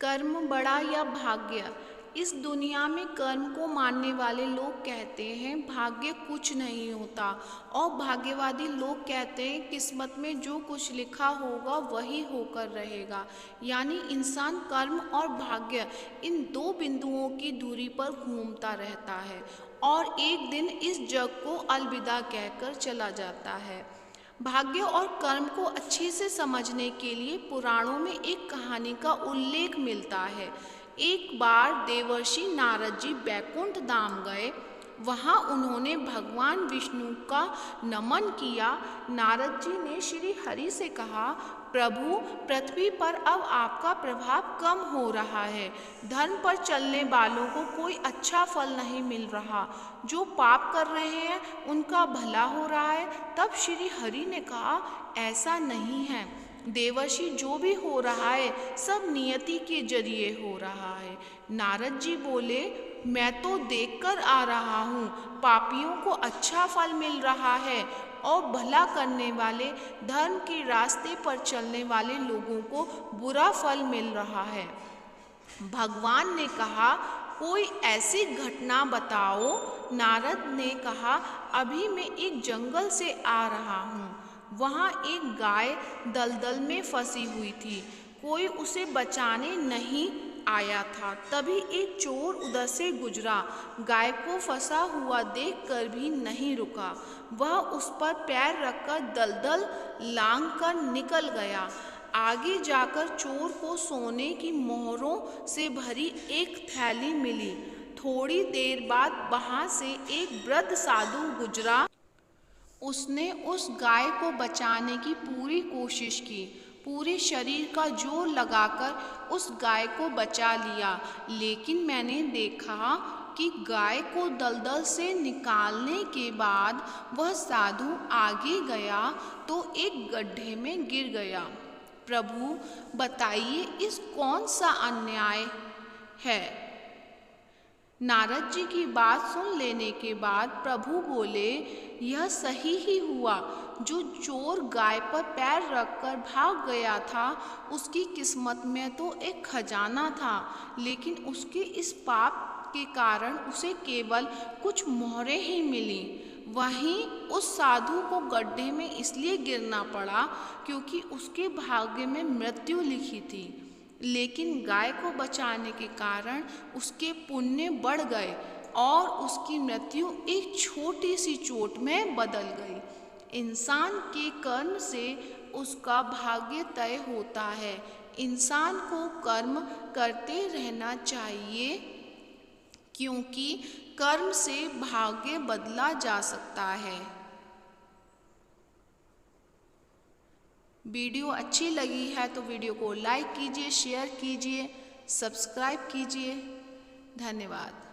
कर्म बड़ा या भाग्य। इस दुनिया में कर्म को मानने वाले लोग कहते हैं भाग्य कुछ नहीं होता, और भाग्यवादी लोग कहते हैं किस्मत में जो कुछ लिखा होगा वही होकर रहेगा। यानी इंसान कर्म और भाग्य इन दो बिंदुओं की दूरी पर घूमता रहता है और एक दिन इस जग को अलविदा कहकर चला जाता है। भाग्य और कर्म को अच्छे से समझने के लिए पुराणों में एक कहानी का उल्लेख मिलता है। एक बार देवर्षि नारद जी बैकुंठ धाम गए। वहाँ उन्होंने भगवान विष्णु का नमन किया। नारद जी ने श्री हरि से कहा, प्रभु, पृथ्वी पर अब आपका प्रभाव कम हो रहा है। धर्म पर चलने वालों को कोई अच्छा फल नहीं मिल रहा। जो पाप कर रहे हैं उनका भला हो रहा है। तब श्री हरि ने कहा, ऐसा नहीं है देवर्षि, जो भी हो रहा है सब नियति के जरिए हो रहा है। नारद जी बोले, मैं तो देखकर आ रहा हूँ, पापियों को अच्छा फल मिल रहा है और भला करने वाले, धर्म के रास्ते पर चलने वाले लोगों को बुरा फल मिल रहा है। भगवान ने कहा, कोई ऐसी घटना बताओ। नारद ने कहा, अभी मैं एक जंगल से आ रहा हूँ। वहाँ एक गाय दलदल में फंसी हुई थी। कोई उसे बचाने नहीं आया था। तभी एक चोर उधर से गुजरा। गाय को फंसा हुआ देखकर भी नहीं रुका। वह उस पर पैर रखकर दलदल लांघकर निकल गया। आगे जाकर चोर को सोने की मोहरों से भरी एक थैली मिली। थोड़ी देर बाद वहाँ से एक वृद्ध साधु गुजरा। उसने उस गाय को बचाने की पूरी कोशिश की। पूरे शरीर का जोर लगाकर उस गाय को बचा लिया। लेकिन मैंने देखा कि गाय को दलदल से निकालने के बाद वह साधु आगे गया तो एक गड्ढे में गिर गया। प्रभु, बताइए इस कौन सा अन्याय है। नारद जी की बात सुन लेने के बाद प्रभु बोले, यह सही ही हुआ। जो चोर गाय पर पैर रखकर भाग गया था, उसकी किस्मत में तो एक खजाना था, लेकिन उसके इस पाप के कारण उसे केवल कुछ मोहरें ही मिली। वहीं उस साधु को गड्ढे में इसलिए गिरना पड़ा क्योंकि उसके भाग्य में मृत्यु लिखी थी। लेकिन गाय को बचाने के कारण उसके पुण्य बढ़ गए और उसकी मृत्यु एक छोटी सी चोट में बदल गई। इंसान के कर्म से उसका भाग्य तय होता है। इंसान को कर्म करते रहना चाहिए, क्योंकि कर्म से भाग्य बदला जा सकता है। वीडियो अच्छी लगी है तो वीडियो को लाइक कीजिए, शेयर कीजिए, सब्सक्राइब कीजिए। धन्यवाद।